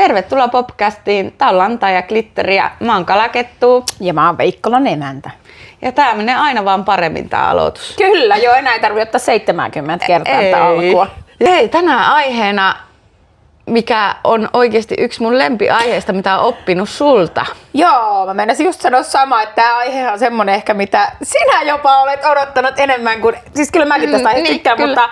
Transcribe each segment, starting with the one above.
Tervetuloa Popcastiin. Tää on Lanta ja Glitteri ja mä oon Kalakettu. Ja mä oon Veikkolan emäntä. Ja tää menee aina vaan paremmin tää aloitus. Kyllä, jo enää ei tarvitse ottaa 70 kertaa tätä alkua. Hei, tänään aiheena, mikä on oikeasti yksi mun lempiaiheista, mitä oon oppinut sulta. Joo, mä menisin just sanoa sama, että tää aihe on semmonen ehkä, mitä sinä jopa olet odottanut enemmän kuin... Siis kyllä mäkin tästä aiheesta tykkään, mutta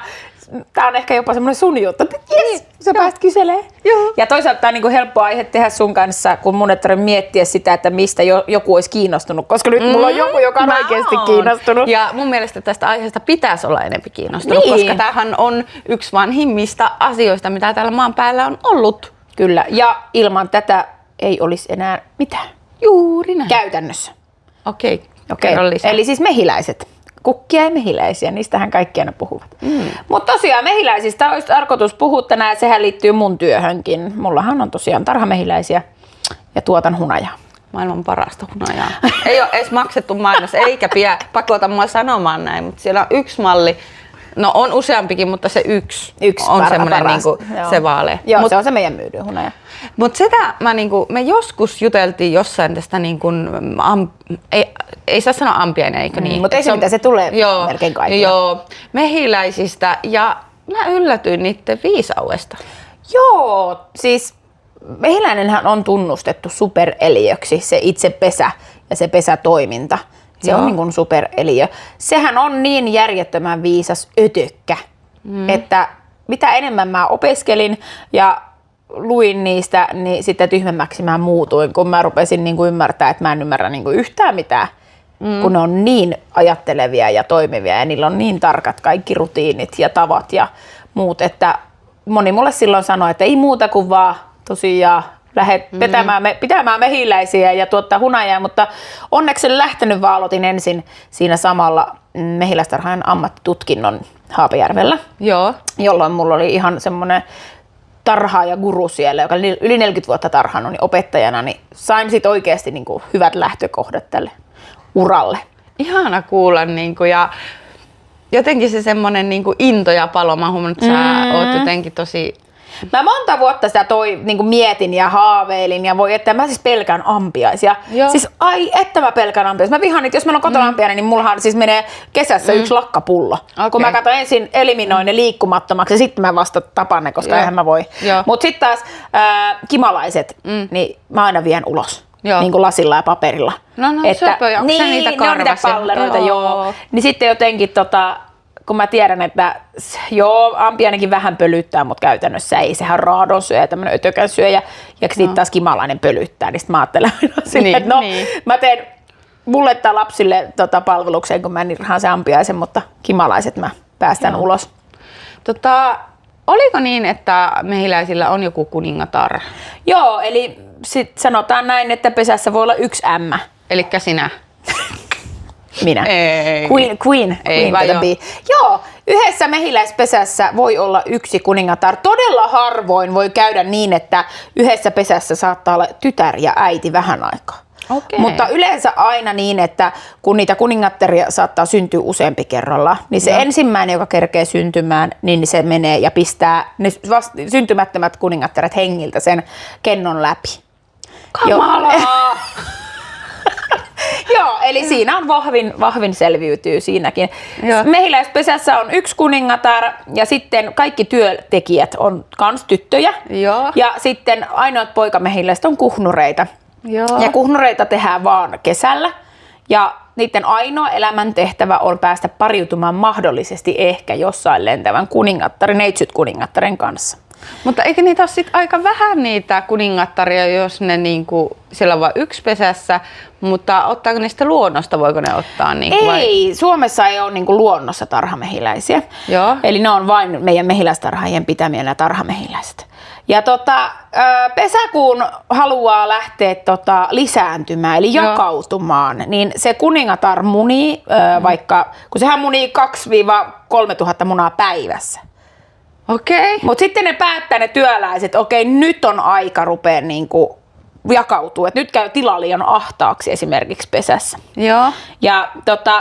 tää on ehkä jopa semmonen sun juttu. Jes, sä pääst kyselemään. Joo. Ja toisaalta tää on niinku helppo aihe tehdä sun kanssa, kun mun ei tarvitse miettiä sitä, että mistä joku olisi kiinnostunut. Koska nyt mulla on joku, joka on oikeasti kiinnostunut. Ja mun mielestä tästä aiheesta pitäisi olla enemmän kiinnostunut, koska tämähän on yksi vanhimmista asioista, mitä täällä maan päällä on ollut. Kyllä, ja ilman tätä ei olisi enää mitään. Juuri näin. Käytännössä. Okei. Eli siis mehiläiset. Kukkia ja mehiläisiä, niistähän kaikki aina puhuvat. Mutta tosiaan mehiläisistä olisi tarkoitus puhua tänään, ja sehän liittyy mun työhönkin. Mullahan on tosiaan tarhamehiläisiä ja tuotan hunajaa. Maailman parasta hunajaa. Ei ole edes maksettu mainos, eikä pakota mua sanomaan näin, mutta siellä on yksi malli. No on useampikin, mutta se yksi on semmoinen niinku se vaalea. Joo, se on se meidän myydyn hunaja. Mutta sitä me joskus juteltiin jossain tästä ei saa sanoa ampiainen, eikö niin? Mutta ei se mitä se tulee melkein kaikille. Joo, mehiläisistä ja mä yllätyin niiden viisaudesta. Joo, siis mehiläinenhän on tunnustettu supereliöksi, se itse pesä ja se pesätoiminta. Se on niin kuin supereliö. Sehän on niin järjettömän viisas ötökkä, että mitä enemmän mä opiskelin ja luin niistä, niin sitten tyhmemmäksi mä muutuin, kun mä rupesin niin kuin ymmärtää, että mä en ymmärrä niin kuin yhtään mitään, kun ne on niin ajattelevia ja toimivia ja niillä on niin tarkat kaikki rutiinit ja tavat ja muut, että moni mulle silloin sanoi, että ei muuta kuin vaan tosiaan lähdet pitämään mehiläisiä ja tuottaa hunajaa, mutta onneksi en lähtenyt, vaan aloitin ensin siinä samalla mehiläistarhaajan ammattitutkinnon Haapajärvellä, jolloin mulla oli ihan semmoinen tarhaajaguru siellä, joka oli yli 40 vuotta tarhannut, niin opettajana, niin sain sit oikeasti niin kuin hyvät lähtökohdat tälle uralle. Ihana kuulla ja jotenkin se semmoinen into ja palo, mä huomannut, että sä oot jotenkin tosi... Mä monta vuotta sitä niin mietin ja haaveilin ja että mä siis pelkään ampiaisia. Siis että mä pelkään ampiaisia. Mä vihaan, että jos mä oon kotona ampiainen, niin mullahan siis menee kesässä yksi lakkapullo. Okay. Kun mä katson ensin eliminoin ne liikkumattomaksi ja sitten mä vasta tapan ne, koska eihän mä voi. Mut sitten taas kimalaiset, niin mä aina vien ulos. Niin kuin lasilla ja paperilla. No söpöjä, onko se niitä karvasia? Ne on niitä palleroita, joo. Niin sitten jotenkin kun mä tiedän, että ampiainenkin vähän pölyttää, mutta käytännössä ei. Sehän on raadon syöjä, tämmönen ötökän syöjä. Ja sitten taas kimalainen pölyttää, niin sit mä ajattelen aina silleen, että mä teen mullettaa lapsille palvelukseen, kun mä nirhaan se ampiaisen, mutta kimalaiset mä päästän ulos. Oliko niin, että mehiläisillä on joku kuningatar? Joo, eli sit sanotaan näin, että pesässä voi olla yksi ämmä. Elikkä sinä? Minä. Ei. Queen Joo, yhdessä mehiläispesässä voi olla yksi kuningatar. Todella harvoin voi käydä niin, että yhdessä pesässä saattaa olla tytär ja äiti vähän aikaa. Okay. Mutta yleensä aina niin, että kun niitä kuningattaria saattaa syntyä useampi kerralla, niin se ensimmäinen, joka kerkee syntymään, niin se menee ja pistää ne syntymättömät kuningattaret hengiltä sen kennon läpi. Kamalaa! Joo, eli siinä on vahvin selviytyy siinäkin. Mehiläispesässä on yksi kuningatar ja sitten kaikki työntekijät on kans tyttöjä. Ja sitten ainoat poikamehiläiset on kuhnureita. Ja kuhnureita tehdään vaan kesällä. Ja niiden ainoa elämäntehtävä on päästä pariutumaan mahdollisesti ehkä jossain lentävän neitsyt kuningattaren kanssa. Mutta eikö niitä ole sit aika vähän niitä kuningattaria, jos ne siellä on vain yksi pesässä, mutta ottaako ne sitä luonnosta, voiko ne ottaa? Ei, Suomessa ei ole luonnossa tarhamehiläisiä. Eli ne on vain meidän mehiläistarhaajien pitämiä nämä tarhamehiläiset. Ja pesäkuun haluaa lähteä lisääntymään, eli jakautumaan, niin se kuningatar munii, vaikka, kun sehän munii 2-3 tuhatta munaa päivässä. Okei. Mutta sitten ne päättää ne työläiset, okei, nyt on aika rupea jakautuu, että nyt käy tila liian ahtaaksi esimerkiksi pesässä. Joo. Ja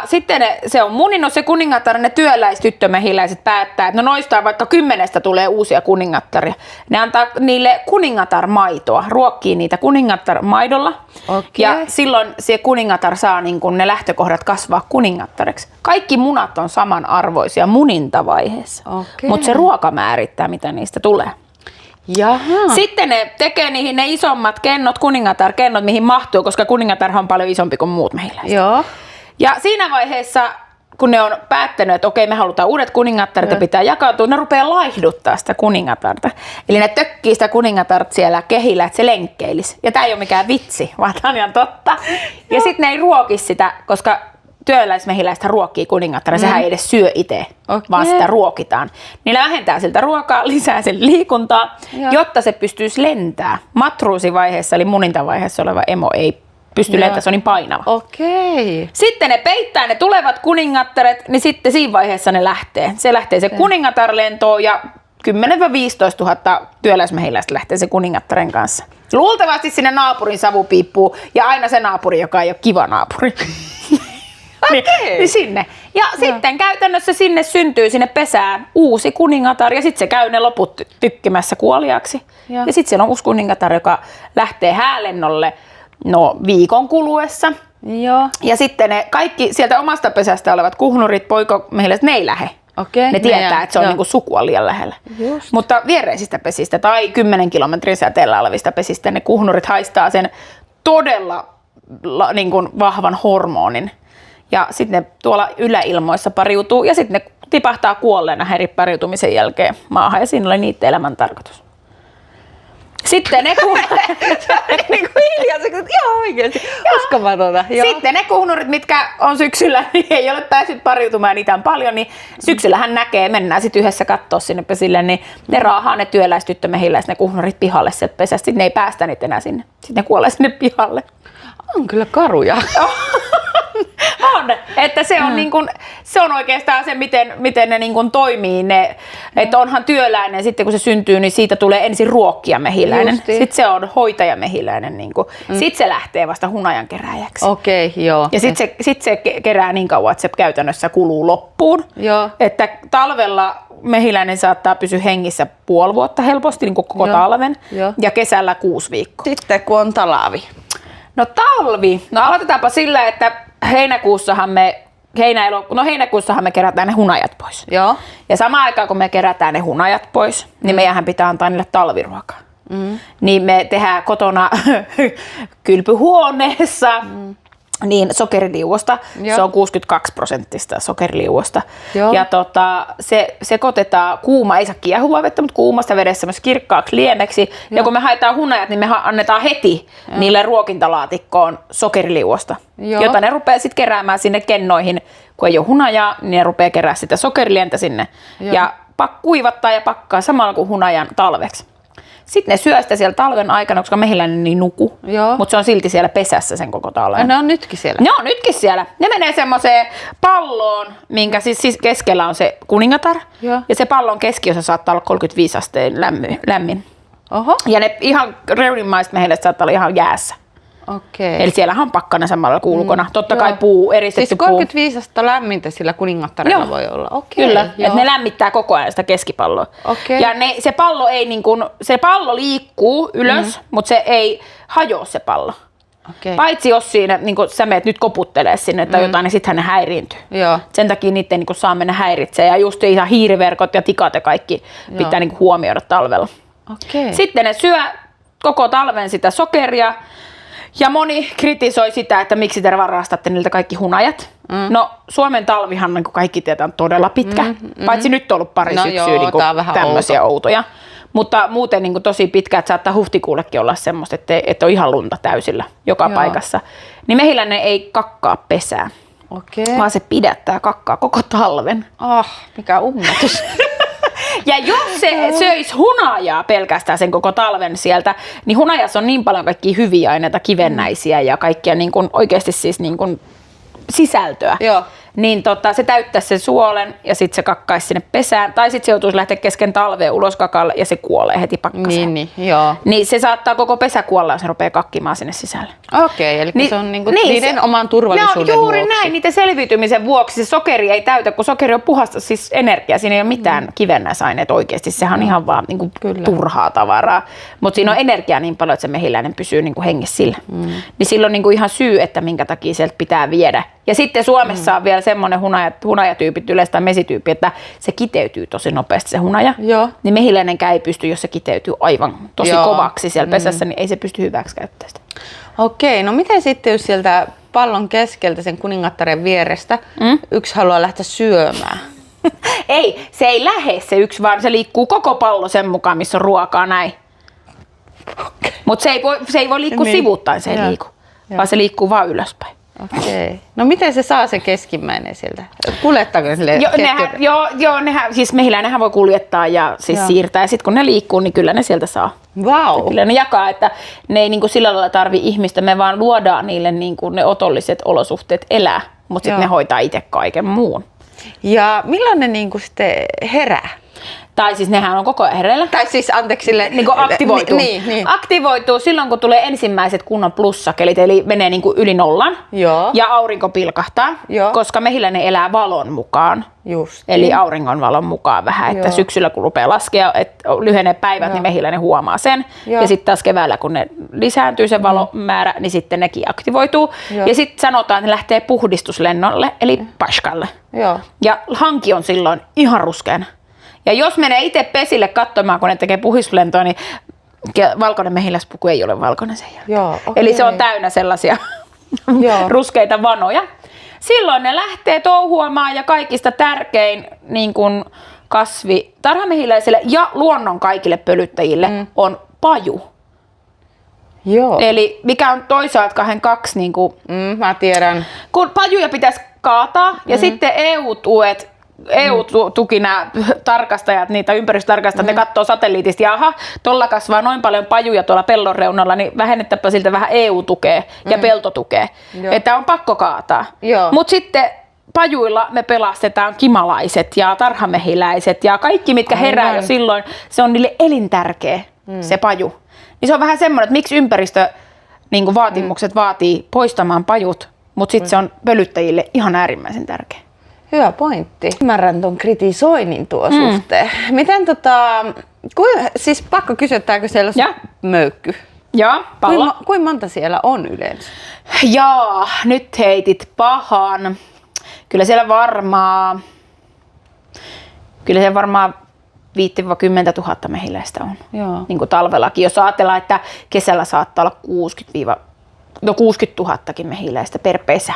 sitten se on muninut se kuningatar, ne työläistyttömehiläiset päättää, että no noista vaikka 10 tulee uusia kuningattaria. Ne antaa niille kuningatarmaitoa, ruokkii niitä kuningatarmaidolla. Okay. Ja silloin se kuningatar saa niin kun ne lähtökohdat kasvaa kuningattareksi. Kaikki munat on samanarvoisia munintavaiheessa, Okay. mutta se ruoka määrittää, mitä niistä tulee. Jaha. Sitten ne tekee niihin ne isommat kennot, kuningatarkennot, mihin mahtuu, koska kuningatarhan on paljon isompi kuin muut mehiläiset. Joo. Ja siinä vaiheessa, kun ne on päättänyt, että okei, me halutaan uudet kuningattaret ja pitää jakautua, ne rupeaa laihduttaa sitä kuningatarta. Eli ne tökkii sitä kuningatarta siellä kehillä, että se lenkkeilisi. Ja tämä ei ole mikään vitsi, vaan tämä on ihan totta. Ja sitten ne ei ruoki sitä, koska työläismehiläistä ruokkii kuningattaren, sehän ei edes syö itse, vaan sitä ruokitaan. Niillä vähentää siltä ruokaa, lisää sen liikuntaa, jotta se pystyisi lentämään. Matruusivaiheessa eli munintavaiheessa oleva emo ei pysty lentämään, se on niin painava. Okei. Sitten ne peittää ne tulevat kuningattaret, niin sitten siinä vaiheessa ne lähtee. Se lähtee se kuningatar lentoon ja 10 000–15 000 työläismehiläistä lähtee se kuningattaren kanssa. Luultavasti sinne naapurin savupiippuu ja aina se naapuri, joka ei ole kiva naapuri. niin sinne. Ja sitten käytännössä sinne syntyy sinne pesään uusi kuningatar ja sitten se käy ne loput tykkimässä kuoliaksi. Ja sitten siellä on uusi kuningatar, joka lähtee häälennolle viikon kuluessa. Joo. Ja sitten ne kaikki sieltä omasta pesästä olevat kuhnurit, poikamehiläiset, ne ei lähe. Okei. Ne tietää, että se on niinku sukua liian lähellä. Just. Mutta viereisistä pesistä tai 10 kilometrin säteellä olevista pesistä ne kuhnurit haistaa sen todella niin kuin vahvan hormonin. Ja sitten ne tuolla yläilmoissa pariutuu ja sitten ne tipahtaa kuolleena heri pariutumisen jälkeen maahan ja siinä oli niiden elämän tarkoitus. Sitten ne Niin kuin hiljaiseksi, että ihan oikeasti. Uskomatonta. Sitten ne kuhnurit, mitkä on syksyllä, niin ei ole päässyt pariutumaan, niitä on paljon, niin syksyllähän näkee, mennään sitten yhdessä katsoa sinne pesille, niin ne raahaa ne työläistyttömehiläiset, ne kuhnurit pihalle sieltä pesästä, sitten ne ei päästä niitä enää sinne. Sitten ne kuolee sinne pihalle. On kyllä karuja. On, että se on, niin kuin, se on oikeastaan se, miten ne niin kuin toimii. Että onhan työläinen, sitten kun se syntyy, niin siitä tulee ensin ruokkia mehiläinen. Justiin. Sitten se on hoitaja mehiläinen. Niin sitten se lähtee vasta hunajan kerääjäksi. Okei, joo. Ja sitten se kerää niin kauan, että se käytännössä kuluu loppuun. Joo. Että talvella mehiläinen saattaa pysyä hengissä puoli vuotta helposti, niin kuin koko talven. Joo. Ja kesällä 6 viikkoa. Sitten kun on talvi. No talvi. No aloitetaanpa sillä, että heinäkuussahan me kerätään ne hunajat pois. Joo. Ja samaan aikaan kun me kerätään ne hunajat pois, niin meidänhän pitää antaa niille talviruokaa. Niin me tehdään kotona kylpyhuoneessa niin sokeriliuosta. Se on 62% sokeriliuosta. Joo. Ja se sekoitetaan ei saa kiehuvaa vettä, mutta kuumasta vedessä myös kirkkaaksi liemeksi. Ja kun me haetaan hunajat, niin me annetaan heti niille ruokintalaatikkoon sokeriliuosta, jota ne rupeaa sitten keräämään sinne kennoihin. Kun ei ole hunajaa, niin ne rupeaa kerää sitä sokerilientä sinne. Ja kuivattaa ja pakkaa samalla kuin hunajan talveksi. Sitten ne syö sitä siellä talven aikana, koska mehiläinen niin nuku, mutta se on silti siellä pesässä sen koko talven. Ja ne on nytkin siellä? Ne on nytkin siellä. Ne menee semmoiseen palloon, minkä siis keskellä on se kuningatar. Ja se pallon keskiosa saattaa olla 35 asteen lämmin. Oho. Ja ne ihan reunimmaiset mehiläiset saattaa olla ihan jäässä. Okei. Eli siellähän on pakkana samalla kuulukona. Totta kai puu, eristetty siis puu. 35 astetta lämmintä sillä kuningattarella voi olla. Okei. Kyllä, että ne lämmittää koko ajan sitä keskipalloa. Okei. Ja se pallo ei se pallo liikkuu ylös, mutta se ei hajoa se pallo. Okei. Paitsi jos siinä niin sä meet nyt koputtelee sinne tai jotain, niin sittenhän ne häiriintyy. Joo. Sen takia niitä ei saa mennä häiritsemään. Ja just ihan hiiriverkot ja tikat ja kaikki pitää huomioida talvella. Okei. Sitten ne syö koko talven sitä sokeria. Ja moni kritisoi sitä, että miksi te varastatte niiltä kaikki hunajat. No Suomen talvihan, niin kuin kaikki tietää, on todella pitkä. Paitsi nyt on ollut pari syksyä niin tämmöisiä outoja. Mutta muuten niin kuin tosi pitkä, että saattaa huhtikuullekin olla semmoista, että on ihan lunta täysillä joka paikassa. Niin mehiläinen ei kakkaa pesää, vaan se pidättää kakkaa koko talven. Mikä ummatus. Ja jos se söisi hunajaa pelkästään sen koko talven sieltä, niin hunajassa on niin paljon kaikkia hyviä aineita, kivennäisiä ja kaikkia niin kuin, oikeasti siis niin kuin sisältöä, niin se täyttäisi sen suolen ja sitten se kakkaisi sinne pesään. Tai sitten se joutuisi lähteä kesken talvea ulos kakalle ja se kuolee heti pakkaseen. Niin, joo. Niin se saattaa koko pesä kuolla, jos se rupeaa kakkimaan sinne sisälle. Okei, eli se on niiden oman turvallisuuden juuri vuoksi. näin, niiden selviytymisen vuoksi. Se sokeri ei täytä, kun sokeri on puhasta siis energiaa. Siinä ei ole mitään kivennäisaineita oikeasti. Sehän on ihan vaan turhaa tavaraa. Mutta siinä on energiaa niin paljon, että se mehiläinen pysyy hengissä sillä. Niin silloin ihan syy, että minkä takia sieltä pitää viedä. Ja sitten Suomessa on vielä semmoinen hunajatyypit, yleensä tai mesityyppi, että se kiteytyy tosi nopeasti se hunaja. Joo. Niin mehiläinenkään ei pysty, jos se kiteytyy aivan tosi kovaksi siellä pesässä, niin ei se pysty hyväksi käyttämään sitä. Okei, no miten sitten, jos sieltä pallon keskeltä sen kuningattaren vierestä yksi haluaa lähteä syömään? Ei, se ei lähde se yksi, vaan se liikkuu koko pallo sen mukaan, missä on ruokaa näin. Okay. Mutta se ei voi liikkua sivuuttain, se ei liiku, vaan se liikkuu vaan ylöspäin. Okei. No miten se saa se keskimmäinen sieltä? Kuljettaako sille? Siis mehiläinenhän voi kuljettaa ja siis siirtää. Ja sitten kun ne liikkuu, niin kyllä ne sieltä saa. Vau. Kyllä ne jakaa, että ne ei sillä lailla tarvi ihmistä. Me vaan luodaan niille ne otolliset olosuhteet elää, mutta sitten ne hoitaa itse kaiken muun. Ja milloin ne sitten herää? Tai siis nehän on koko ajan hereillä. Tai siis anteeksi aktivoituu. Niin. Aktivoituu silloin, kun tulee ensimmäiset kunnon plussakelit, eli menee yli nollan. Joo. Ja aurinko pilkahtaa, koska mehiläinen elää valon mukaan. Just. Eli auringon valon mukaan vähän, että syksyllä kun rupeaa laskea, että lyhenee päivät, niin mehiläinen huomaa sen. Joo. Ja sitten taas keväällä, kun ne lisääntyy se valomäärä, niin sitten nekin aktivoituu. Joo. Ja sitten sanotaan, että ne lähtee puhdistuslennolle, eli paskalle. Joo. Ja hanki on silloin ihan ruskeana. Ja jos menee itse pesille katsomaan, kun ne tekee puhdistuslentoa, niin valkoinen mehiläispuku ei ole valkoinen sen jälkeen. Joo, okay. Eli se on täynnä sellaisia ruskeita vanoja. Silloin ne lähtee touhuamaan ja kaikista tärkein kasvi tarhamehiläisille ja luonnon kaikille pölyttäjille on paju. Joo. Eli mikä on toisaalta kahden kaksi. Mä tiedän. Kun pajuja pitäisi kaataa ja sitten EU-tuki nämä tarkastajat, niitä ympäristötarkastajat, ne katsoo satelliitista, jaha, tuolla kasvaa noin paljon pajuja tuolla pellon reunalla, niin vähennettäpä siltä vähän EU-tukea ja peltotukea, että on pakko kaataa. Mutta sitten pajuilla me pelastetaan kimalaiset ja tarhamehiläiset ja kaikki, mitkä herää jo silloin, se on niille elintärkeä se paju. Niin se on vähän semmoinen, että miksi ympäristövaatimukset vaatii poistamaan pajut, mutta sitten se on pölyttäjille ihan äärimmäisen tärkeä. Hyvä pointti. Ymmärrän ton kritisoinnin tuo suhteen. Miten siis pakko kysyä, tääkö siellä on möykky? Joo, pallo. Kuinka monta siellä on yleensä? Jaa, nyt heitit pahan. Kyllä siellä varmaan 5 000–10 000 mehiläistä on. Joo. Niin kuin talvellakin. Jos ajatellaan, että kesällä saattaa olla 60 000 mehiläistä per pesä.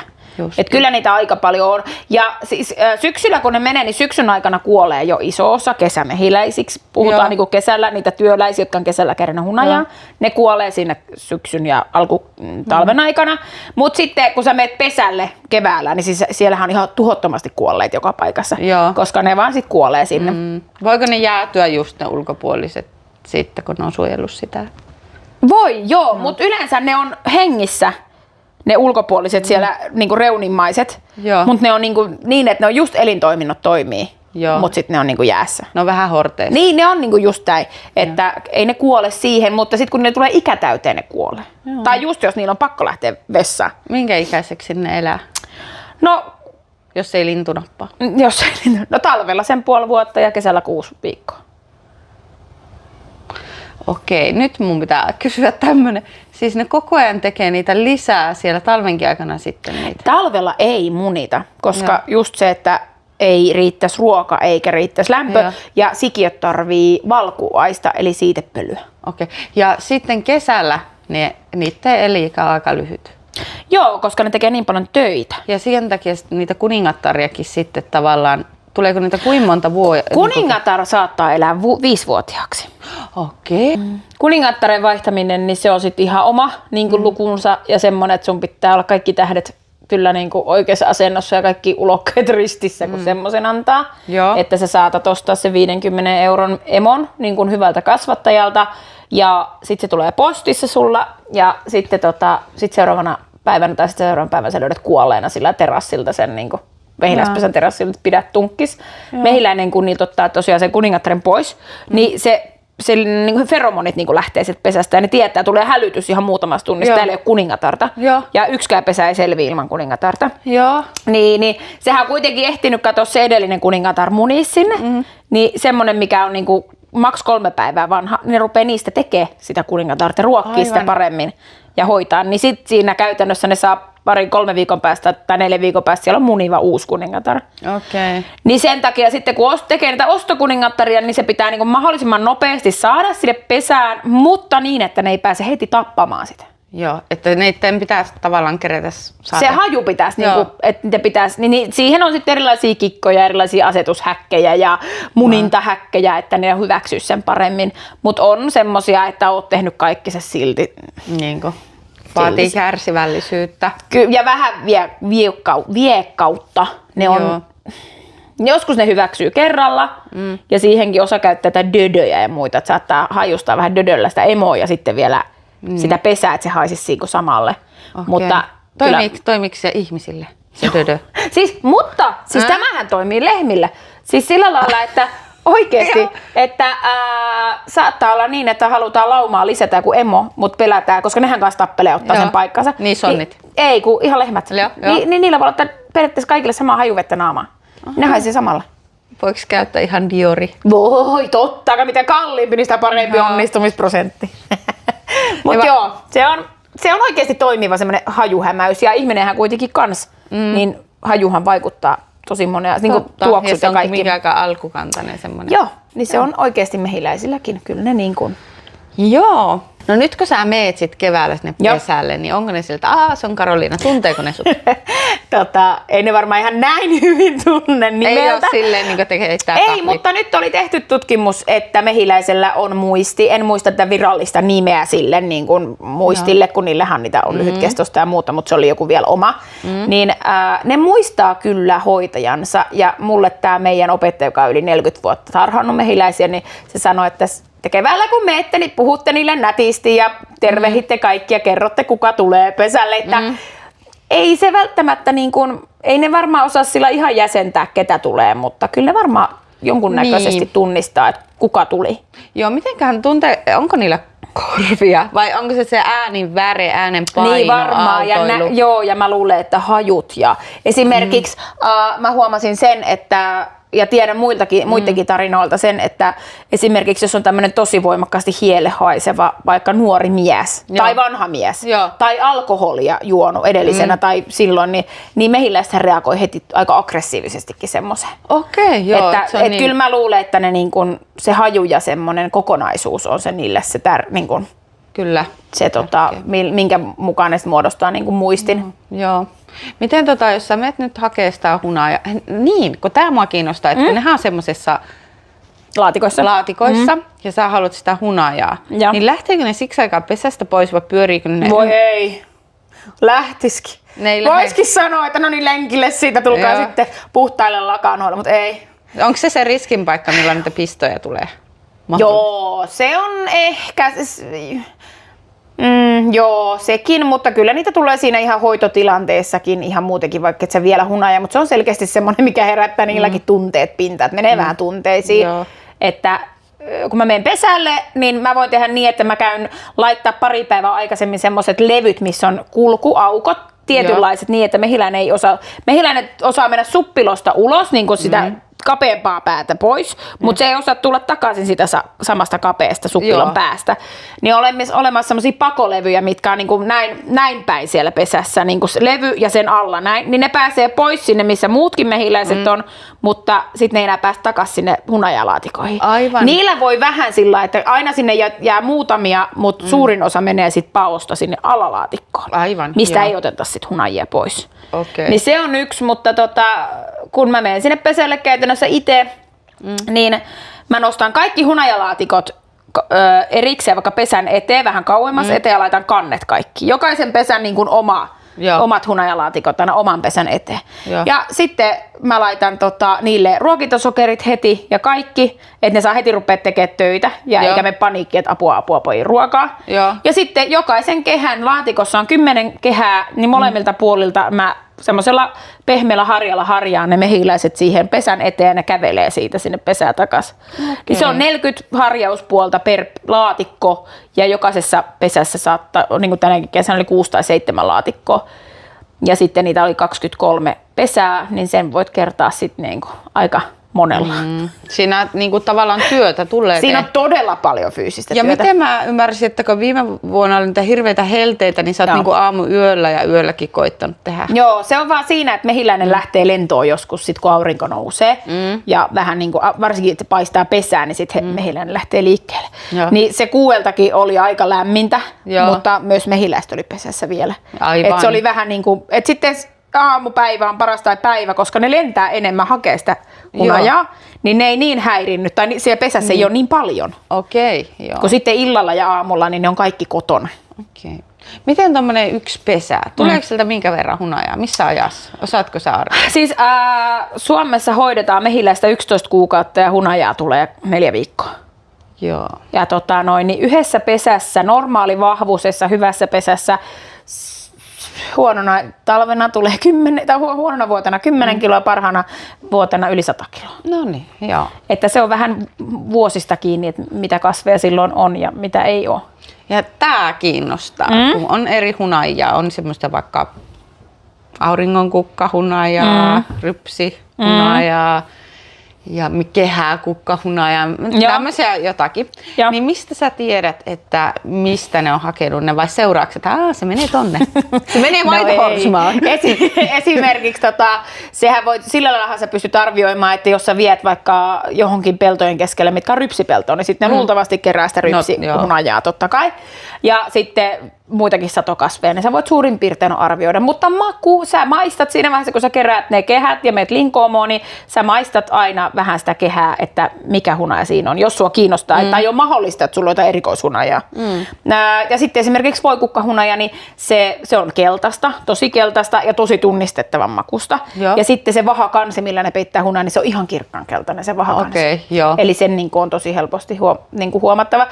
Et kyllä niitä aika paljon on. Ja siis, syksyllä kun ne menee, niin syksyn aikana kuolee jo iso osa kesämehiläisiksi. Puhutaan niin kuin kesällä, niitä työläisiä, jotka on kesällä kerännyt hunajaa. Ne kuolee siinä syksyn ja alkutalven aikana. Mutta sitten kun sä menet pesälle keväällä, niin siis siellähän on ihan tuhottomasti kuolleet joka paikassa. Koska ne vaan sit kuolee sinne. Voiko ne jäätyä just ne ulkopuoliset sitten, kun ne on suojellut sitä? Voi, mutta yleensä ne on hengissä. Ne ulkopuoliset siellä reunimmaiset, mutta ne on niin, että ne on just elintoiminnot toimii, mutta sitten ne on jäässä. Ne on vähän horteissa. Niin, ne on just näin, että ei ne kuole siihen, mutta sitten kun ne tulee ikätäyteen, ne kuolee. Tai just jos niillä on pakko lähteä vessaan. Minkä ikäiseksi ne elää? No, jos ei lintu nappaa. No talvella sen 5 vuotta ja kesällä 6 viikkoa. Okei, nyt mun pitää kysyä tämmönen. Siis ne koko ajan tekee niitä lisää siellä talvenkin aikana sitten niitä? Talvella ei munita, koska just se, että ei riittäisi ruoka eikä riittäisi lämpö ja sikiöt tarvii valkuaista eli siitepölyä. Okei, ja sitten kesällä niiden eli-ikä on aika lyhyt. Joo, koska ne tekee niin paljon töitä. Ja sen takia niitä kuningattariakin sitten tavallaan, tuleeko niitä kuinka monta vuotta? Kuningatar saattaa elää 5-vuotiaaksi. Okei. Kuningattaren vaihtaminen, niin se on sitten ihan oma lukunsa ja semmoinen, että sun pitää olla kaikki tähdet kyllä oikeassa asennossa ja kaikki ulokkeet ristissä, kun semmoisen antaa. Että sä saatat ostaa se 50 € emon hyvältä kasvattajalta ja sitten se tulee postissa sulla ja sitten sit seuraavana päivänä tai sitten seuraavan päivänä sä löydät kuolleena sillä terassilta sen mehiläispesän terassilta pidä tunkkis. Mehiläinen, kun niiltä ottaa tosiaan sen kuningattaren pois, niin se niin feromonit niin lähtee sieltä pesästä ja ne tietää, tulee hälytys ihan muutamassa tunnissa, täällä ei ole kuningatarta. Joo. Ja yksikään pesä ei selviä ilman kuningatarta. Joo. Niin, sehän on kuitenkin ehtinyt katsoa se edellinen kuningatar munia sinne. Niin semmoinen, mikä on niinku maks 3 päivää vanha, ne rupeaa niistä tekemään sitä kuningatarta, ruokkii sitä paremmin ja hoitaa. Niin sit siinä käytännössä ne saa 2-3 viikon päästä tai 4 viikon päästä siellä on muniva uusi kuningatar. Okei. Niin sen takia sitten kun tekee niitä ostokuningattaria, niin se pitää niinku mahdollisimman nopeasti saada sinne pesään, mutta niin, että ne ei pääse heti tappamaan sitä. Joo, että neitten pitäisi tavallaan kerätä saada. Se haju pitäisi, niinku, että niitä pitäisi, niin siihen on sitten erilaisia kikkoja, erilaisia asetushäkkejä ja munintahäkkejä, että ne hyväksyy sen paremmin. Mutta on semmosia, että oot tehnyt kaikki se silti. Niinku. Vaatii kärsivällisyyttä. Ja vähän viekkautta. Ne on, joskus ne hyväksyy kerralla ja siihenkin osa käyttää tätä dödöjä ja muita, että saattaa hajustaa vähän dödöllä sitä emoa ja sitten vielä sitä pesää, että se haisisi siinä samalle. Okay. Mutta toimiiko se ihmisille, se dödö? Siis tämähän toimii lehmillä. Siis sillä lailla, että oikeesti, että saattaa olla niin, että halutaan laumaa lisätä kuin emo, mutta pelätään, koska nehän kanssa tappelee ottaa sen paikkansa. Niin sonnit. Ei, kun ihan lehmät. Niin niillä voi ottaa periaatteessa kaikille samaa hajuvettä naamaan. Ne haisee samalla. Voiko käyttää ihan Diori? Voi, totta, mitä kalliimpi, niin sitä parempi onnistumisprosentti. Mutta joo, se on oikeasti toimiva semmoinen hajuhämäys ja ihminenhän kuitenkin kans, niin hajuhan vaikuttaa tosi monia, niin kuin tuoksut ja kaikki. Ja se on aika alkukantainen semmoinen. Joo, niin se on oikeasti mehiläisilläkin, kyllä ne niin kuin. Joo. No nyt kun sä meet sit keväällä sinne pesälle, niin onko ne siltä, se on Karoliina, tunteeko ne sut? Ei ne varmaan ihan näin hyvin tunne nimeltä. Ei ole silleen, niin kuin te heittää Ei, kahvit. mutta nyt oli tehty tutkimus, että mehiläisellä on muisti. En muista tätä virallista nimeä sille niin kuin muistille, kun niillähän niitä on lyhytkestosta ja muuta, mutta se oli joku vielä oma. Niin ne muistaa kyllä hoitajansa ja mulle tämä meidän opettaja, joka on yli 40 vuotta tarhannut mehiläisiä, niin se sanoi, että keväällä kun menette, niin puhutte niille nätisti ja tervehitte kaikki ja kerrotte kuka tulee pesälle. Että ei se välttämättä, niin kuin, ei ne varmaan osaa sillä ihan jäsentää ketä tulee, mutta kyllä ne varmaan jonkunnäköisesti tunnistaa, että kuka tuli. Joo, mitenköhän tuntee, onko niillä korvia vai onko se äänin väre, äänen paino, niin varmaan, ja mä luulen, että hajut. Ja esimerkiksi mä huomasin sen, että ja tiedän muitakin tarinoilta sen, että esimerkiksi jos on tämmöinen tosi voimakkaasti hielle haiseva vaikka nuori mies tai vanha mies tai alkoholia juonut edellisenä tai silloin, niin mehiläiset reagoi heti aika aggressiivisestikin semmoiseen. Okei, joo. Että niin. kyllä mä luulen, että ne niin kun, se haju ja semmoinen kokonaisuus on se niille se niin kun, kyllä. Se, minkä mukaan ne muodostaa niin kun muistin. Joo. Miten jos sä menet nyt hakee sitä hunajaa, niin, kun tää mua kiinnostaa, että kun nehän on semmosessa laatikoissa ja sä haluat sitä hunajaa, niin lähteekö ne siksi aikaa pesästä pois vai pyöriikö ne? Voi ei, lähtisikin. Voisikin sanoa, että no niin lenkille siitä, tulkaa sitten puhtaille lakanoille, mutta ei. Onko se riskin paikka, millä niitä pistoja tulee? Joo, se on ehkä. Joo, sekin, mutta kyllä niitä tulee siinä ihan hoitotilanteessakin ihan muutenkin, vaikka et sä vielä hunaja, mutta se on selkeästi semmoinen, mikä herättää niilläkin tunteet pintaan, että menee vähän tunteisiin. Joo. Että kun mä menen pesälle, niin mä voin tehdä niin, että mä käyn laittaa pari päivää aikaisemmin semmoiset levyt, missä on kulkuaukot, tietynlaiset niin, että mehiläinen osaa mennä suppilosta ulos, niin kuin sitä kapeampaa päätä pois, mutta se ei osaa tulla takaisin sitä samasta kapeasta suppilon päästä. Niin olemassa sellaisia pakolevyjä, mitkä on niin kuin näin päin siellä pesässä, niin kuin se levy ja sen alla näin, niin ne pääsee pois sinne, missä muutkin mehiläiset on, mutta sitten ne ei enää pääse takaisin sinne hunajalaatikoihin. Aivan. Niillä voi vähän sillä, että aina sinne jää muutamia, mutta suurin osa menee sitten paosta sinne alalaatikkoon, mistä ei oteta sitten hunajia pois. Okay. Niin se on yksi, mutta kun mä menen sinne pesälle käytännössä itse, niin mä nostan kaikki hunajalaatikot erikseen vaikka pesän eteen, vähän kauemmas eteen ja laitan kannet kaikki. Jokaisen pesän niin kuin omat hunajalaatikot aina oman pesän eteen. Joo. Ja sitten mä laitan niille ruokintasokerit heti ja kaikki, että ne saa heti rupea tekemään töitä ja eikä me paniikki, että apua pojin ruokaa. Joo. Ja sitten jokaisen kehän laatikossa on 10 kehää, niin molemmilta puolilta mä semmoisella pehmeällä harjalla harjaa ne mehiläiset siihen pesän eteen ja ne kävelee siitä sinne pesään takaisin. Okay. Niin se on 40 harjauspuolta per laatikko ja jokaisessa pesässä saattaa, niin kuin tänäkin kesänä oli 6 tai 7 laatikkoa ja sitten niitä oli 23 pesää, niin sen voit kertaa sitten niin kuin aika monella. Siinä niinku tavallaan työtä tulee. Siinä on todella paljon fyysistä ja työtä. miten mä ymmärsin, että kun viime vuonna oli niitä hirveitä helteitä, niin sä oot niinku aamuyöllä ja yölläkin koittanut tehdä. Joo, se on vaan siinä, että mehiläinen lähtee lentoon joskus, sit kun aurinko nousee. Ja vähän niin kuin, varsinkin, että se paistaa pesää, niin sitten mehiläinen lähtee liikkeelle. Niin se 6:00 oli aika lämmintä, mutta myös mehiläiset oli pesässä vielä. Et se oli vähän niin kuin, että sitten aamupäivä on paras tai päivä, koska ne lentää enemmän hakee sitä hunajaa, niin ne ei niin häirinnyt, tai siellä pesässä ei ole niin paljon. Okei, joo. Kun sitten illalla ja aamulla, niin ne on kaikki kotona. Okei. Miten tommonen yksi pesä? Tuleeko sieltä minkä verran hunajaa? Missä ajassa? Osaatko sä arvioida? Siis Suomessa hoidetaan mehiläistä 11 kuukautta ja hunajaa tulee 4 viikkoa. Joo. Ja niin yhdessä pesässä, normaalivahvuisessa, hyvässä pesässä, huonona talvena tulee 10, tai huonona vuotena 10 kiloa, parhaana vuotena yli 100 kiloa. No niin, joo. Että se on vähän vuosista kiinni, että mitä kasveja silloin on ja mitä ei ole. Ja tää kiinnostaa, kun on eri hunajaa, on semmoista vaikka auringonkukkahunajaa, rypsihunajaa ja kehäkukkahunajaa, tämmöisiä jotakin. Ja. Niin mistä sä tiedät, että mistä ne on hakenut ne vai seuraavaksi, että se menee tonne? Se menee Whitehorsemaan. Esimerkiksi sehän voi, sillä lailla sä pystyt arvioimaan, että jos sä viet vaikka johonkin peltojen keskelle, mitkä on rypsipeltoa, niin sitten ne luultavasti kerää sitä rypsihunajaa totta kai. Ja sitten muitakin satokasveja, niin sä voit suurin piirtein arvioida. Mutta maku, sä maistat siinä vaiheessa, kun sä keräät ne kehät ja meet linkoomoon, niin sä maistat aina vähän sitä kehää, että mikä hunaja siinä on, jos sua kiinnostaa. Tai on mahdollista, että sulla on jotain erikoishunajaa. Ja sitten esimerkiksi voikukkahunaja, niin se on keltaista, tosi keltaista ja tosi tunnistettavan makusta. Joo. Ja sitten se vahakansi, millä ne peittää hunajaa, niin se on ihan kirkkaankeltainen se vahakansi. Okay, joo. Eli sen on tosi helposti huomattava.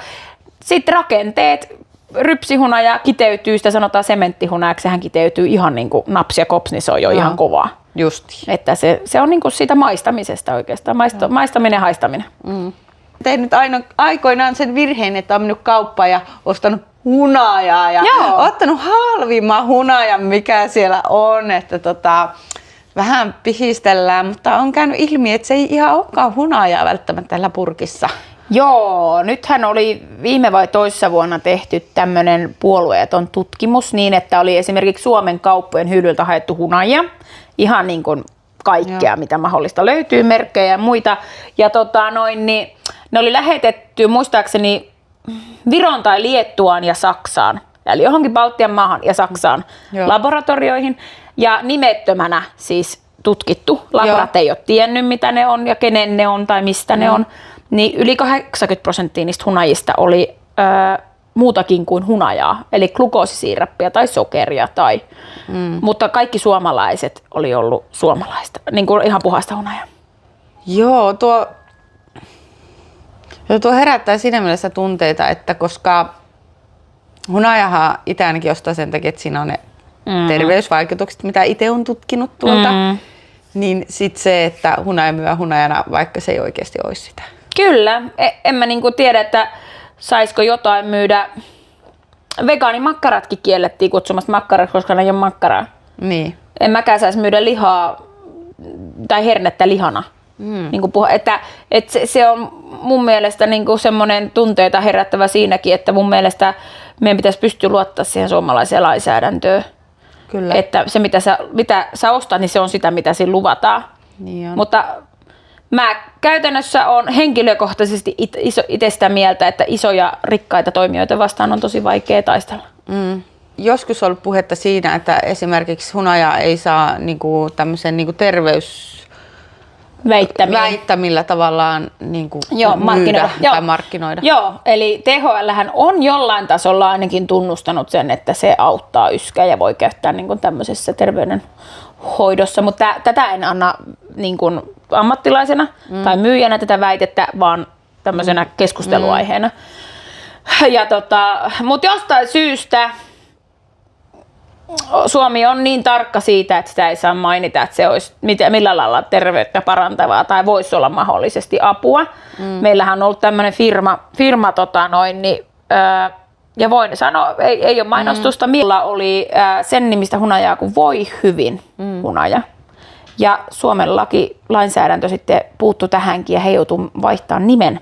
Sitten rakenteet. Rypsihunaja kiteytyy, sitä sanotaan sementtihunajaksi, sehän kiteytyy ihan niin kuin naps ja kops, niin se on jo ihan kovaa. Justi. Että se on niin kuin siitä maistamisesta oikeastaan, maistaminen ja haistaminen. Tein nyt aikoinaan sen virheen, että on mennyt kauppaan ja ostanut hunajaa ja ottanut halvimman hunajan, mikä siellä on, että vähän pihistellään, mutta on käynyt ilmi, että se ei ihan olekaan hunajaa välttämättä tällä purkissa. Joo, nythän oli viime vai toissa vuonna tehty tämmöinen puolueeton tutkimus niin, että oli esimerkiksi Suomen kauppojen hyllyltä haettu hunajia, ihan niin kuin kaikkea, mitä mahdollista löytyy, merkkejä ja muita. Ja niin ne oli lähetetty muistaakseni Viron tai Liettuaan ja Saksaan, eli johonkin Baltian maahan ja Saksaan laboratorioihin ja nimettömänä siis tutkittu. Laborat ei ole tiennyt, mitä ne on ja kenen ne on tai mistä ne on. Niin yli 80% niistä hunajista oli muutakin kuin hunajaa, eli glukoosisiirappia tai sokeria. Mutta kaikki suomalaiset oli ollut suomalaista, niin kuin ihan puhasta hunajaa. Joo, tuo herättää siinä mielessä tunteita, että koska hunajahan itse ainakin ostaa sen takia, että siinä on ne terveysvaikutukset, mitä itse on tutkinut tuolta, niin sitten se, että hunaja myy hunajana, vaikka se ei oikeasti olisi sitä. Kyllä. En mä niinku tiedä, että saisiko jotain myydä. Vegaanimakkaratkin kiellettiin kutsumasta makkaraksi, koska ne ei ole makkaraa. Niin. En mäkään saisi myydä lihaa tai hernettä lihana. Niin että se on mun mielestä niin semmoinen tunteita herättävä siinäkin, että mun mielestä meidän pitäisi pystyä luottaa siihen suomalaiseen lainsäädäntöön. Kyllä. Että se mitä sä ostat, niin se on sitä mitä siinä luvataan. Niin on. Mutta mä käytännössä on henkilökohtaisesti itse sitä mieltä, että isoja rikkaita toimijoita vastaan on tosi vaikea taistella. Joskus on ollut puhetta siinä, että esimerkiksi hunajaa ei saa tämmöisen terveysväittämillä tavallaan myydä tai markkinoida. Joo, eli THL:hän on jollain tasolla ainakin tunnustanut sen, että se auttaa yskää ja voi käyttää tämmöisessä terveydenhoidossa, mutta tätä en anna ammattilaisena tai myyjänä tätä väitettä, vaan tämmöisenä keskusteluaiheena. Ja mutta jostain syystä Suomi on niin tarkka siitä, että sitä ei saa mainita, että se olisi millä lailla terveyttä parantavaa tai voisi olla mahdollisesti apua. Meillähän on ollut tämmöinen firma ja voin sanoa, ei ole mainostusta, millä oli sen nimistä hunajaa kuin Voi hyvin hunaja. Ja Suomen lainsäädäntö sitten puuttui tähänkin ja he joutuivat vaihtamaan nimen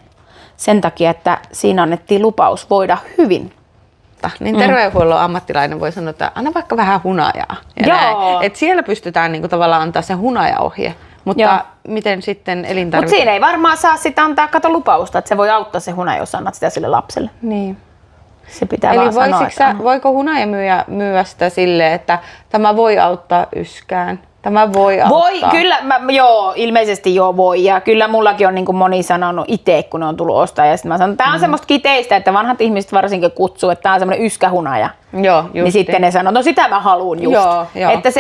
sen takia, että siinä annettiin lupaus voida hyvin. Niin terveydenhuollon ammattilainen voi sanoa, että anna vaikka vähän hunajaa. Et siellä pystytään niinku tavallaan antaa se hunajaohje. Mutta miten sitten Mutta siinä ei varmaan saa sitä antaa lupausta, että se voi auttaa se hunaja, jos annat sitä sille lapselle. Niin. Se pitää Eli vaan sanoa, että voiko hunaja myyä sitä silleen, että tämä voi auttaa yskään? Tämä voi auttaa. Voi, kyllä, ilmeisesti voi. Ja kyllä mullakin on niin kuin moni sanonut itse, kun ne on tullut ostaa. Ja sitten mä sanon, että tämä on semmoista kiteistä, että vanhat ihmiset varsinkin kutsuu, että tämä on semmoinen yskähunaja. Joo, niin sitten ne sanoo, no sitä mä haluun just. Joo. Että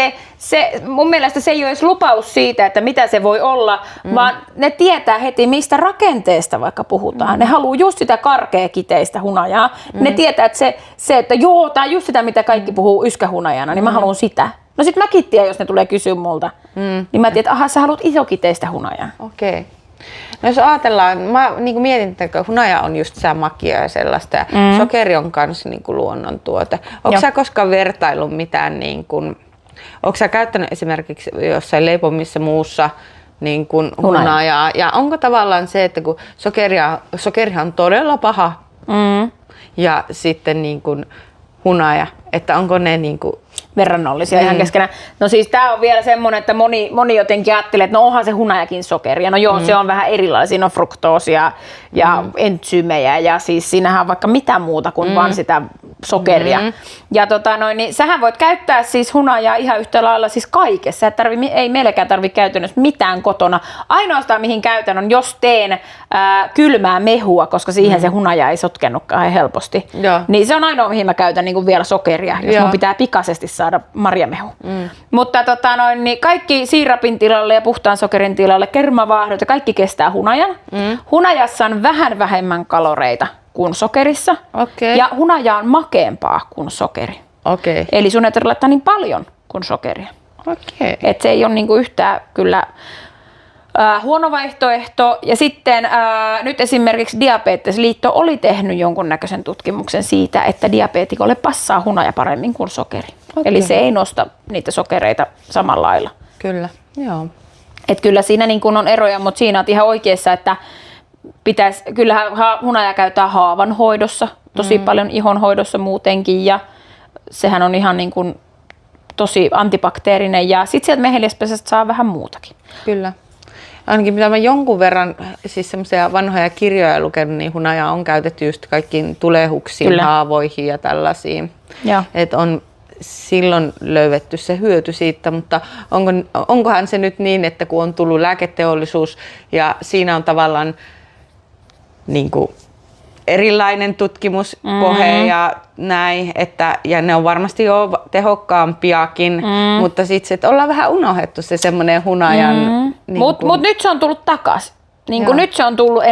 mun mielestä se ei ole edes lupaus siitä, että mitä se voi olla, vaan ne tietää heti, mistä rakenteesta vaikka puhutaan. Ne haluaa just sitä karkea kiteistä hunajaa. Ne tietää, että että joo, tämä on just sitä, mitä kaikki puhuu yskähunajana, niin mä haluan sitä. No sit mäkin tiedän, jos ne tulee kysyä multa, niin mä tiedän, että sä haluat isokiteistä hunajaa. Okei. No jos ajatellaan, mä niin mietin, että hunaja on just sitä makia ja sellaista, ja sokeri on kans niin luonnontuote. Onko sä koskaan vertaillut mitään, onko sä käyttänyt esimerkiksi jossain leipomissa muussa niin kuin hunajaa, ja onko tavallaan se, että kun sokerihan on todella paha, ja sitten niin kuin hunaja, että onko ne niin kuin verrannollisia ihan keskenään. No siis tää on vielä semmonen, että moni jotenkin ajattelee, että no onhan se hunajakin sokeria. No joo, se on vähän erilaisia. Siinä on fruktoosia ja entsyymejä ja siis siinähän on vaikka mitä muuta kuin vaan sitä sokeria. Ja niin sähän voit käyttää siis hunajaa ihan yhtä lailla siis kaikessa. Ei meilläkään tarvitse käytännössä mitään kotona. Ainoastaan mihin käytän on, jos teen kylmää mehua, koska siihen se hunaja ei sotkennutkaan helposti. Joo. Niin se on ainoa mihin mä käytän niin kuin vielä sokeria, jos mun pitää pikaisesti saada marjamehu. Mutta niin kaikki siirapin tilalle ja puhtaan sokerin tilalle, kermavaahdot ja kaikki kestää hunajan. Hunajassa on vähän vähemmän kaloreita kuin sokerissa. Ja hunaja on makeampaa kuin sokeri. Eli sun ei tarvitse laittaa niin paljon kuin sokeria. Et se ei ole niinku yhtään kyllä huono vaihtoehto. Ja sitten nyt esimerkiksi Diabetesliitto oli tehnyt jonkunnäköisen tutkimuksen siitä, että diabeetikolle passaa hunaja paremmin kuin sokeri. Eli se ei nosta niitä sokereita samalla lailla. Kyllä, joo. Et kyllä siinä niin kun on eroja, mutta siinä on ihan oikeassa, että kyllähän hunaja käytetään haavanhoidossa, tosi paljon ihonhoidossa muutenkin, ja sehän on ihan niin kuin tosi antibakteerinen, ja sitten sieltä mehiläispesästä saa vähän muutakin. Kyllä. Ainakin mitä mä jonkun verran siis semmoisia vanhoja kirjoja lukenut, niin hunajaa on käytetty just kaikkiin tulehuksiin, haavoihin ja tällaisiin. Että on silloin löydetty se hyöty siitä, mutta onkohan se nyt niin, että kun on tullut lääketeollisuus ja siinä on tavallaan niin kuin erilainen tutkimuskohe ja näin, ja ne on varmasti jo tehokkaampiakin, mutta sitten että ollaan vähän unohdettu se semmoinen hunajan. Niin Mut nyt se on tullut takaisin. Niin nyt se on tullut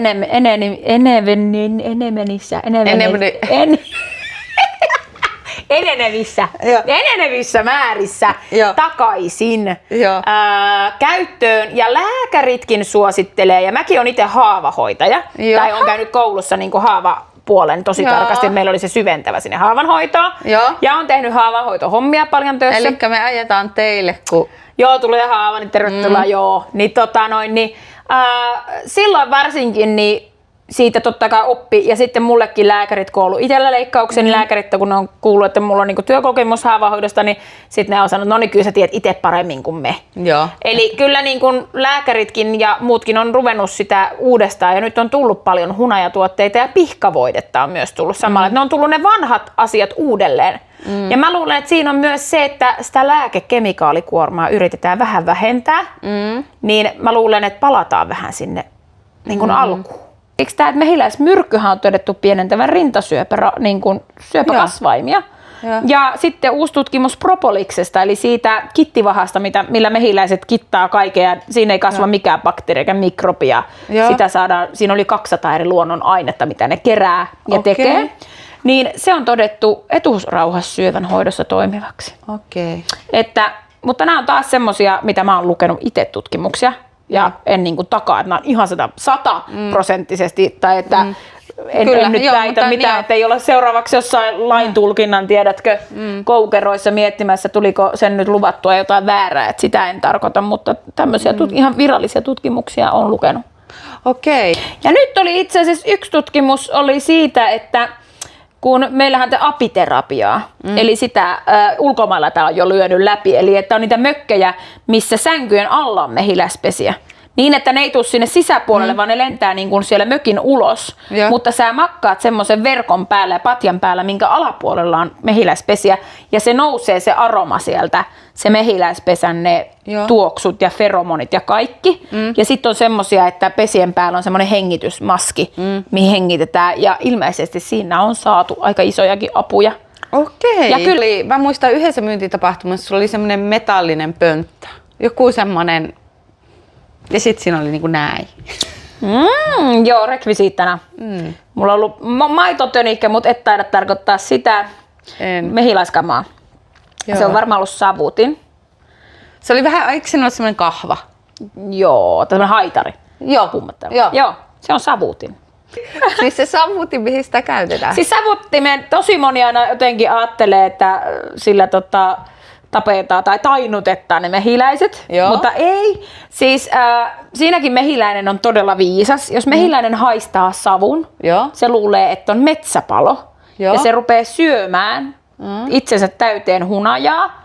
enenevissä määrissä takaisin käyttöön, ja lääkäritkin suosittelee, ja mäkin olen itse haavahoitaja, tai olen käynyt koulussa niin kuin haavapuolen tosi tarkasti, meillä oli se syventävä sinne haavanhoitoon, ja on tehnyt haavanhoitohommia paljon töissä. Eli me ajetaan teille, kun tulee haava, niin tervetuloa, niin silloin varsinkin niin siitä totta kai oppi, ja sitten mullekin lääkärit, kun on ollut itsellä leikkauksen lääkärit, kun ne on kuullut, että mulla on niinku työkokemus haavahoidosta, niin sitten ne on sanonut, no niin kyllä sä tiedät itse paremmin kuin me. Eli kyllä niin kuin lääkäritkin ja muutkin on ruvennut sitä uudestaan, ja nyt on tullut paljon hunajatuotteita, ja pihkavoidetta on myös tullut samalla. Ne on tullut ne vanhat asiat uudelleen. Ja mä luulen, että siinä on myös se, että sitä lääkekemikaalikuormaa yritetään vähän vähentää, niin mä luulen, että palataan vähän sinne niin kuin alkuun. Eikö tämä, että mehiläismyrkkyhän on todettu pienentävän syöpäkasvaimia? Ja sitten uusi tutkimus propoliksesta, eli siitä kittivahasta, millä mehiläiset kittaa kaikkea. Siinä ei kasva mikään bakteeri eikä mikrobia. Sitä saadaan, siinä oli 200 eri luonnon ainetta, mitä ne kerää ja tekee. niin se on todettu etuusrauhassyövän hoidossa toimivaksi. Okei. Mutta nämä on taas semmosia, mitä mä oon lukenut itse tutkimuksia ja en niinku takaa, että nämä on ihan 100%, tai että en nyt väitä mitään, että ei ole seuraavaksi jossain lain tulkinnan, tiedätkö, koukeroissa miettimässä, tuliko sen nyt luvattua jotain väärää, että sitä en tarkoita, mutta tämmöisiä ihan virallisia tutkimuksia on lukenut. Okei. Ja nyt oli itse asiassa yksi tutkimus oli siitä, että kun meillähän apiterapiaa, eli sitä ulkomailla tämä on jo lyönyt läpi, eli että on niitä mökkejä, missä sänkyjen alla on mehiläispesiä. Niin, että ne ei tule sinne sisäpuolelle, vaan ne lentää niin kuin siellä mökin ulos. Joo. Mutta sä makkaat semmoisen verkon päällä ja patjan päällä, minkä alapuolella on mehiläispesiä. Ja se nousee se aroma sieltä, se mehiläispesän ne tuoksut ja feromonit ja kaikki. Ja sitten on semmosia, että pesien päällä on semmoinen hengitysmaski, mihin hengitetään. Ja ilmeisesti siinä on saatu aika isojakin apuja. Okei. Ja kyllä, mä muistan yhdessä myyntitapahtumassa, oli semmoinen metallinen pönttö. Joku semmoinen. Ja sit siinä oli niinku näin. Joo, rekvisiittana. Mulla on ollut maitotönikkä, mutta et taida tarkoittaa sitä. Mehiläiskamaa. Se on varmaan ollut savutin. Se oli vähän, eikö siinä ole semmoinen kahva? Joo, tämmöinen haitari. Joo, se on savutin. Siis se savutin, mihin sitä käytetään? Siis savuttimen tosi moni aina jotenkin ajattelee, että sillä tapetaan tai tainnutetaan ne mehiläiset, mutta ei. Siis siinäkin mehiläinen on todella viisas. Jos mehiläinen haistaa savun, se luulee, että on metsäpalo ja se rupeaa syömään itsensä täyteen hunajaa.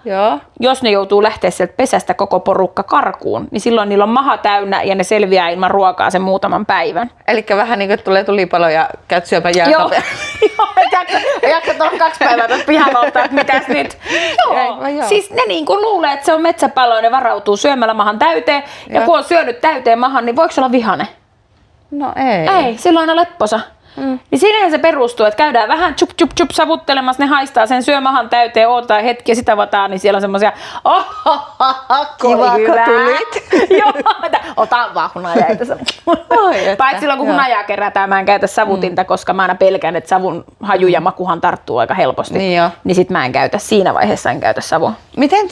Jos ne joutuu lähteä sieltä pesästä koko porukka karkuun, niin silloin niillä on maha täynnä ja ne selviää ilman ruokaa sen muutaman päivän. Elikkä vähän niin kuin tulee tulipalo ja käyt syömään jääkaapia. Joo, jaksat olla 2 päivää tuossa pihalla ottaa, että mitäs nyt. Joo. Siis ne niin kuin luulee, että se on metsäpalo ja ne varautuu syömällä mahan täyteen. Ja kun on syönyt täyteen mahan, niin voiko se olla vihane? No ei. Ei, silloin on lepposa. Niin siinähän se perustuu, että käydään vähän chup savuttelemassa, ne haistaa sen syömahan täyteen, ootaan hetki ja sitä vataan, niin siellä on semmosia kiva, kun tulit. Joo, ota vaan hunajaa. Paitsi silloin kun hunajaa kerätään, mä en käytä savutinta, koska mä aina pelkään, että savun haju ja makuhan tarttuu aika helposti. Niin sit mä en käytä, siinä vaiheessa en käytä savua. Miten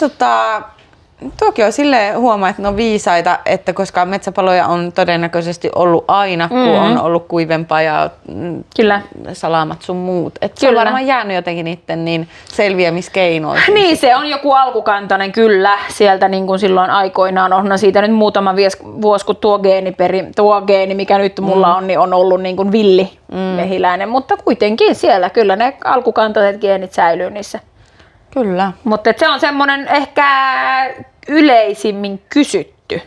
tuokin on silleen huomaa, että ne on viisaita, että koska metsäpaloja on todennäköisesti ollut aina, kun on ollut kuivempaa ja salamat sun muut. Että se on varmaan jäänyt jotenkin niiden niin selviämiskeinoihin. Niin, se on joku alkukantainen kyllä sieltä niin kuin silloin aikoinaan. On siitä nyt muutama vuosi, kun tuo geeni, mikä nyt mulla on, niin on ollut niin kuin villi mehiläinen. Mutta kuitenkin siellä kyllä ne alkukantaiset geenit säilyy niissä. Kyllä. Mutta se on semmoinen ehkä yleisimmin kysytty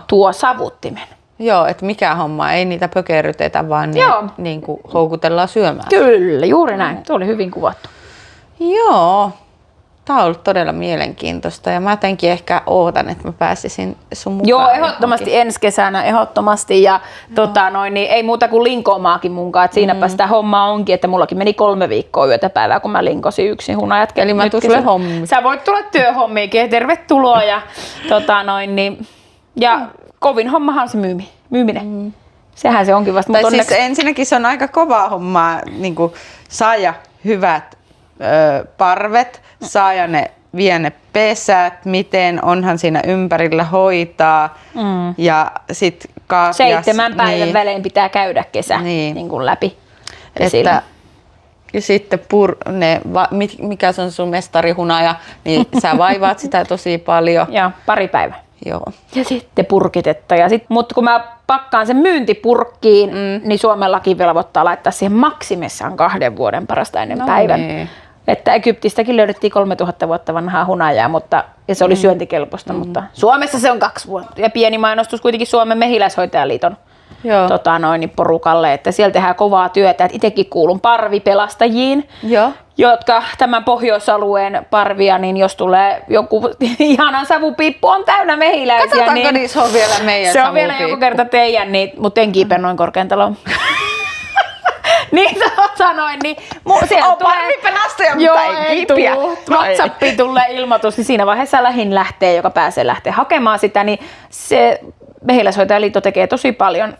tuo savuttimen. Joo, että mikä homma, ei niitä pökerrytetä, vaan niin kuin houkutellaan syömään. Kyllä, juuri näin. Tuo oli hyvin kuvattu. Joo, tämä on ollut todella mielenkiintoista ja mä jotenkin ehkä ootan, että mä pääsisin sun mukaan. Joo, ehdottomasti ensi kesänä, ehdottomasti. Ja niin ei muuta kuin linkoomaakin munkaan, että siinäpä sitä hommaa onkin, että mullakin meni 3 viikkoa yötä päivää, kun mä linkosin yksin hunajat. Eli mä tuun sulle hommiin. Sä voit tulla työhommiinkin, tervetuloa. Ja, ja kovin hommahan on se myyminen. Sehän se onkin vasta. Tai siis ensinnäkin se on aika kovaa hommaa niin kuin saada hyvät parvet, saada ne vie ne pesät, miten onhan siinä ympärillä hoitaa ja sit 7 päivän välein pitää käydä kesä niin kuin läpi. Että, ja sitten mikä se on sun mestarihunaja, niin sä vaivaat sitä tosi paljon. Joo, 2 päivää. Joo. Ja sitten purkitetta. Mutta kun mä pakkaan sen myyntipurkkiin, niin Suomen laki velvoittaa laittaa siihen maksimissaan 2 vuoden parasta ennen päivän. Niin. Että Egyptistäkin löydettiin 3000 vuotta vanhaa hunajaa, ja se oli syöntikelpoista, mutta Suomessa se on 2 vuotta. Ja pieni mainostus kuitenkin Suomen mehiläishoitajaliiton porukalle, että siellä tehdään kovaa työtä. Et itsekin kuulun parvipelastajiin, jotka tämän pohjoisalueen parvia, niin jos tulee joku ihanan savupiippu on täynnä mehiläisiä. Katsotaanko niissä on vielä meidän se on vielä joku kerta teidän, mutta en kiipeä noin korkean taloon. Niin sanoin, niin on parvipelastaja, mutta ei kiipiä. WhatsAppiin tulee ilmoitus, niin siinä vaiheessa lähtee, joka pääsee hakemaan sitä, niin se Mehiläishoitajaliitto tekee tosi paljon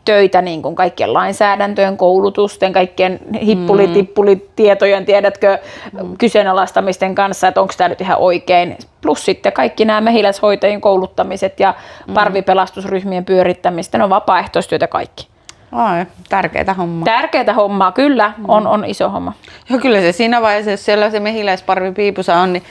töitä niin kuin kaikkien lainsäädäntöjen, koulutusten, kaikkien hippulitippulitietojen, tiedätkö, kyseenalaistamisten kanssa, että onko tämä nyt ihan oikein. Plus sitten kaikki nämä mehiläishoitajien kouluttamiset ja parvipelastusryhmien pyörittämistä, ne on vapaaehtoistyötä kaikki. Ai, tärkeää hommaa. Tärkeää hommaa, kyllä, on iso homma. Joo, kyllä se siinä vaiheessa, jos siellä se mehiläisparvi piipussa on, niin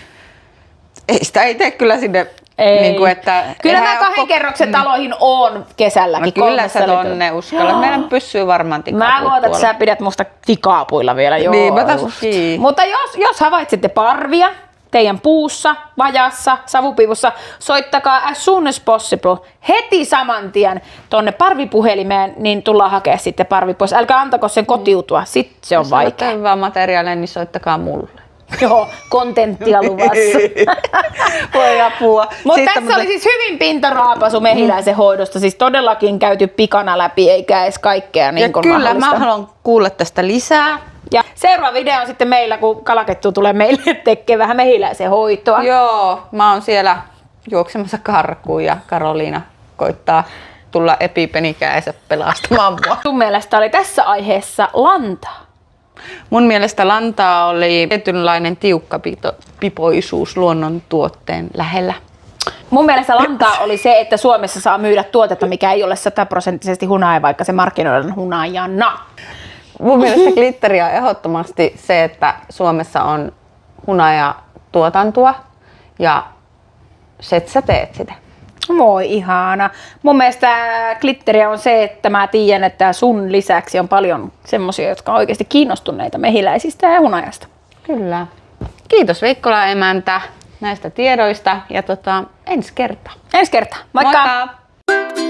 ei sitä itse kyllä sinne. Ei. Niin kuin, että kyllä mä 2 kerroksen taloihin on kesälläkin. No, kyllä sä tonne uskalla. Meidän pysyy varmaan tikapuut. Mä luotan, että sä pidät musta tikaapuilla vielä. Joo, niin, mä taas kiinni. Mutta jos havaitsette parvia teidän puussa, vajassa, savupiipussa, soittakaa as soon as possible heti saman tien tonne parvipuhelimeen, niin tullaan hakemaan sitten parvi pois. Älkää antako sen kotiutua, sit se on vaikea. Jos hyvää materiaalia, niin soittakaa mulle. Joo, kontenttia luvassa. Voi apua. Mutta tässä oli siis hyvin pintaraapasu mehiläisen hoidosta, siis todellakin käyty pikana läpi, eikä edes kaikkea niin kuin kyllä, mahdollista. mä haluan kuulla tästä lisää. Ja seuraava video on sitten meillä, kun Kalakettu tulee meille tekemään vähän mehiläisen hoitoa. Joo, mä oon siellä juoksemassa karkuun ja Karoliina koittaa tulla epipenikäensä pelastamaan mua. Sun mielestä oli tässä aiheessa lantaa? Mun mielestä lantaa oli tietynlainen tiukka pipoisuus luonnontuotteen lähellä. Mun mielestä lantaa oli se, että Suomessa saa myydä tuotetta, mikä ei ole 100% hunaja, vaikka se markkinoidaan hunajana. Mun mielestä glitteri on ehdottomasti se, että Suomessa on hunajatuotantoa ja sä teet sitä. Voi ihana. Mun mielestä glitteriä on se, että mä tiedän, että sun lisäksi on paljon semmosia, jotka on oikeasti kiinnostuneita mehiläisistä ja hunajasta. Kyllä. Kiitos Veikkola emäntä näistä tiedoista ja ensi kertaa. Ensi kertaa. Moikka! Moikka!